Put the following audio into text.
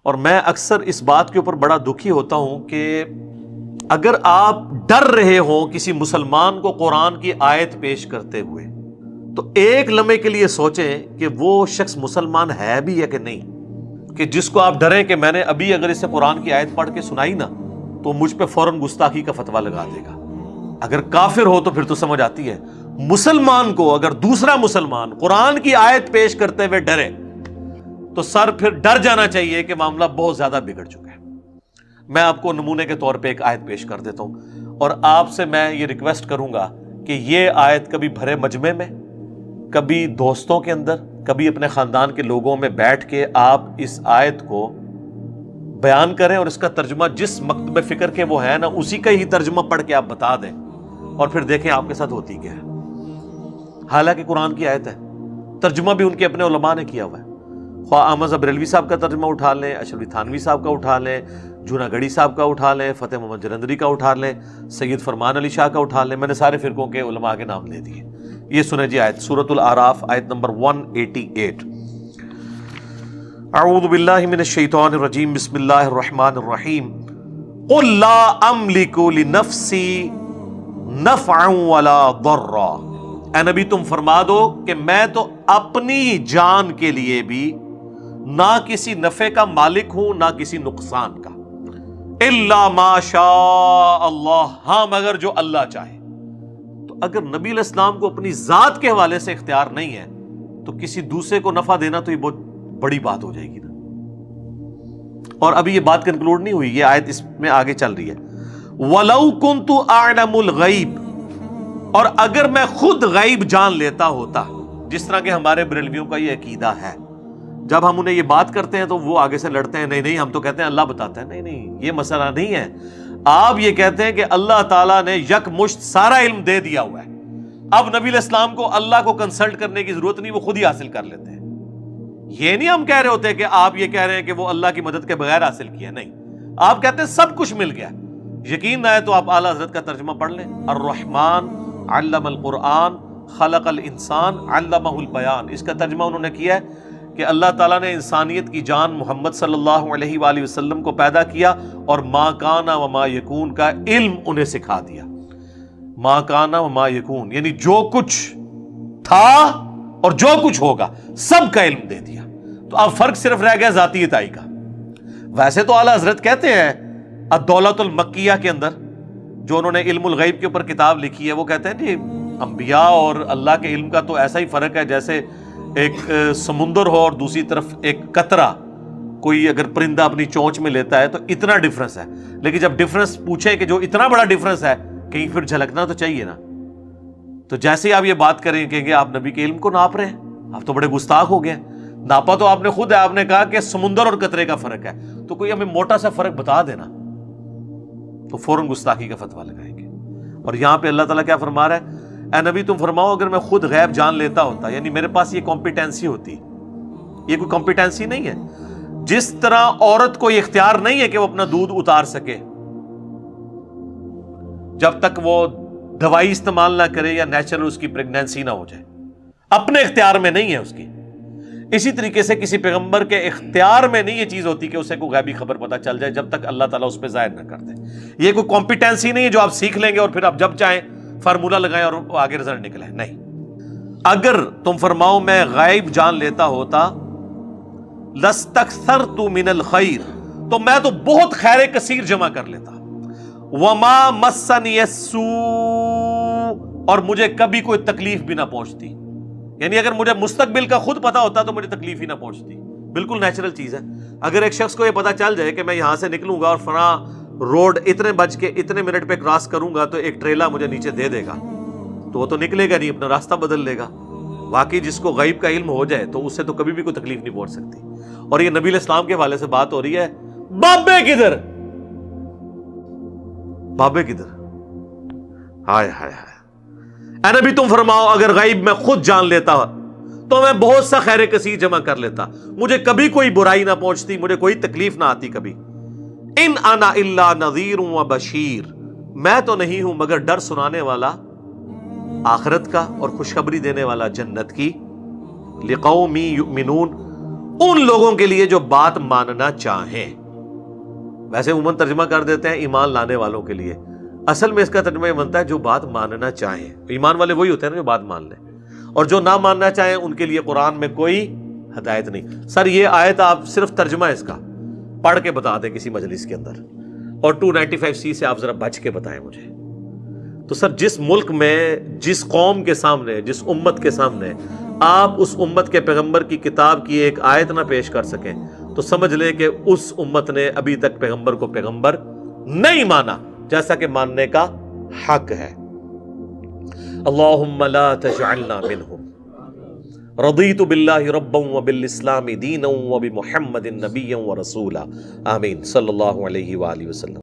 اور میں اکثر اس بات کے اوپر بڑا دکھی ہوتا ہوں کہ اگر آپ ڈر رہے ہوں کسی مسلمان کو قرآن کی آیت پیش کرتے ہوئے تو ایک لمحے کے لیے سوچیں کہ وہ شخص مسلمان ہے بھی یا کہ نہیں، کہ جس کو آپ ڈریں کہ میں نے ابھی اگر اسے قرآن کی آیت پڑھ کے سنائی نا تو مجھ پہ فوراً گستاخی کا فتویٰ لگا دے گا۔ اگر کافر ہو تو پھر تو سمجھ آتی ہے، مسلمان کو اگر دوسرا مسلمان قرآن کی آیت پیش کرتے ہوئے ڈرے تو سر پھر ڈر جانا چاہیے کہ معاملہ بہت زیادہ بگڑ چکا ہے۔ میں آپ کو نمونے کے طور پہ ایک آیت پیش کر دیتا ہوں، اور آپ سے میں یہ ریکویسٹ کروں گا کہ یہ آیت کبھی بھرے مجمع میں، کبھی دوستوں کے اندر، کبھی اپنے خاندان کے لوگوں میں بیٹھ کے آپ اس آیت کو بیان کریں اور اس کا ترجمہ جس مکتب فکر کے وہ ہے نا اسی کا ہی ترجمہ پڑھ کے آپ بتا دیں، اور پھر دیکھیں آپ کے ساتھ ہوتی کیا ہے۔ حالانکہ قرآن کی آیت ہے، ترجمہ بھی ان کے اپنے علماء نے کیا ہوا ہے، خواہ احمد بریلوی صاحب کا ترجمہ اٹھا لیں، اشرفی تھانوی صاحب کا اٹھا لیں، جونا گڑھی صاحب کا اٹھا لیں، فتح محمد جلندری کا اٹھا لیں، سید فرمان علی شاہ کا اٹھا لیں، میں نے سارے فرقوں کے علماء کے نام لے دیے۔ یہ سنیں جی آیت، سورۃ الاعراف، آیت نمبر 188۔ اعوذ باللہ من الشیطان الرجیم، بسم اللہ الرحمن الرحیم۔ قل لا املک لنفسی نفعا ولا ضرا، اے نبی تم فرما دو کہ میں تو اپنی جان کے لیے بھی نہ کسی نفع کا مالک ہوں نہ کسی نقصان کا، الا ما شاء اللہ، ہاں مگر جو اللہ چاہے۔ تو اگر نبی علیہ السلام کو اپنی ذات کے حوالے سے اختیار نہیں ہے تو کسی دوسرے کو نفع دینا تو یہ بہت بڑی بات ہو جائے گی نا۔ اور ابھی یہ بات کنکلوڈ نہیں ہوئی، یہ آیت اس میں آگے چل رہی ہے۔ وَلَوْ كُنْتُ أَعْلَمُ الْغَيْبِ، اور اگر میں خود غیب جان لیتا ہوتا، جس طرح کہ ہمارے بریلویوں کا یہ عقیدہ ہے، جب ہم انہیں یہ بات کرتے ہیں تو وہ آگے سے لڑتے ہیں، نہیں نہیں ہم تو کہتے ہیں اللہ بتاتا ہے، نہیں نہیں یہ مسئلہ نہیں ہے۔ آپ یہ کہتے ہیں کہ اللہ تعالیٰ نے یک مشت سارا علم دے دیا ہوا ہے، اب نبی علیہ السلام کو اللہ کو کنسلٹ کرنے کی ضرورت نہیں، وہ خود ہی حاصل کر لیتے ہیں۔ یہ نہیں ہم کہہ رہے ہوتے کہ آپ یہ کہہ رہے ہیں کہ وہ اللہ کی مدد کے بغیر حاصل کیا، نہیں، آپ کہتے ہیں سب کچھ مل گیا۔ یقین نہ ہے تو آپ اعلیٰ حضرت کا ترجمہ پڑھ لیں، الرحمن علم القرآن خلق الانسان علمہ البیان، اس کا ترجمہ انہوں نے کیا ہے کہ اللہ تعالیٰ نے انسانیت کی جان محمد صلی اللہ علیہ وآلہ وسلم کو پیدا کیا اور ما کان و ما یکون کا علم انہیں سکھا دیا۔ ما کان و ما یکون یعنی جو کچھ تھا اور جو کچھ ہوگا سب کا علم دے دیا۔ تو اب فرق صرف رہ گیا ذاتی عطائی کا۔ ویسے تو اعلیٰ حضرت کہتے ہیں الدولۃ المکیہ کے اندر، جو انہوں نے علم الغیب کے اوپر کتاب لکھی ہے، وہ کہتے ہیں کہ انبیاء اور اللہ کے علم کا تو ایسا ہی فرق ہے جیسے ایک سمندر ہو اور دوسری طرف ایک قطرہ، کوئی اگر پرندہ اپنی چونچ میں لیتا ہے تو اتنا ڈفرنس ہے، لیکن جب ڈفرنس پوچھے کہ جو اتنا بڑا ڈفرنس ہے کہیں پھر جھلکنا تو چاہیے نا۔ تو جیسے آپ یہ بات کریں کہ آپ نبی کے علم کو ناپ رہے ہیں، آپ تو بڑے گستاخ ہو گئے۔ ناپا تو آپ نے خود ہے، آپ نے کہا کہ سمندر اور قطرے کا فرق ہے، تو کوئی ہمیں موٹا سا فرق بتا دینا تو فوراً گستاخی کا فتویٰ لگائیں گے۔ اور یہاں پہ اللہ تعالیٰ کیا فرما رہا ہے، اے نبی تم فرماؤ اگر میں خود غیب جان لیتا ہوتا، یعنی میرے پاس یہ کمپیٹنسی ہوتی، یہ کوئی کمپیٹنسی نہیں ہے۔ جس طرح عورت کو یہ اختیار نہیں ہے کہ وہ اپنا دودھ اتار سکے جب تک وہ دوائی استعمال نہ کرے یا نیچرل اس کی پریگنینسی نہ ہو جائے، اپنے اختیار میں نہیں ہے اس کی، اسی طریقے سے کسی پیغمبر کے اختیار میں نہیں یہ چیز ہوتی کہ اسے کوئی غیبی خبر پتہ چل جائے جب تک اللہ تعالیٰ اس پہ ظاہر نہ کر دے۔ یہ کوئی کمپیٹنسی نہیں ہے جو آپ سیکھ لیں گے اور پھر آپ جب چاہیں فارمولہ لگائیں اور آگے رزلٹ نکلے، نہیں۔ اگر تم فرماؤ میں غیب جان لیتا ہوتا، لستکثرت من الخیر، تو میں تو بہت خیر کثیر جمع کر لیتا، وما مسنی السوء، اور مجھے کبھی کوئی تکلیف بھی نہ پہنچتی، یعنی اگر مجھے مستقبل کا خود پتا ہوتا تو مجھے تکلیف ہی نہ پہنچتی۔ بالکل نیچرل چیز ہے، اگر ایک شخص کو یہ پتا چل جائے کہ میں یہاں سے نکلوں گا اور فلاں روڈ اتنے بج کے اتنے منٹ پہ کراس کروں گا تو ایک ٹریلا مجھے نیچے دے دے گا، تو وہ تو نکلے گا نہیں، اپنا راستہ بدل لے گا۔ واقعی جس کو غیب کا علم ہو جائے تو اس سے تو کبھی بھی کوئی تکلیف نہیں پہنچ سکتی۔ اور یہ نبی علیہ السلام کے حوالے سے بات ہو رہی ہے، بابے کدھر، بابے کدھر، ہائے ہائے ہائے۔ اے نبی تم فرماؤ اگر غیب میں خود جان لیتا تو میں بہت سا خیر کثیر جمع کر لیتا، مجھے کبھی کوئی برائی نہ پہنچتی، مجھے کوئی تکلیف نہ آتی کبھی۔ ان انا الا نذیر و بشیر، میں تو نہیں ہوں مگر ڈر سنانے والا آخرت کا اور خوشخبری دینے والا جنت کی، لقوم یؤمنون، ان لوگوں کے لیے جو بات ماننا چاہیں. ویسے عموماً ترجمہ کر دیتے ہیں ایمان لانے والوں کے لیے، اصل میں اس کا ترجمہ یہ بنتا ہے جو بات ماننا چاہیں. ایمان والے وہی ہوتے ہیں نا جو بات مان لیں، اور جو نہ ماننا چاہیں ان کے لیے قرآن میں کوئی ہدایت نہیں. سر یہ آیت آپ صرف ترجمہ اس کا پڑھ کے بتا دیں کسی مجلس کے اندر، اور 295C سے آپ ذرا بچ کے بتائیں مجھے. تو سر جس ملک میں، جس قوم کے سامنے، جس امت کے سامنے آپ اس امت کے پیغمبر کی کتاب کی ایک آیت نہ پیش کر سکیں تو سمجھ لیں کہ اس امت نے ابھی تک پیغمبر کو پیغمبر نہیں مانا جیسا کہ ماننے کا حق ہے. اللہم لا تجعلنا منہم. رضیت باللہ ربا وبالاسلام دینا وبمحمد نبیا ورسولا. آمین صلی اللہ علیہ وآلہ وسلم.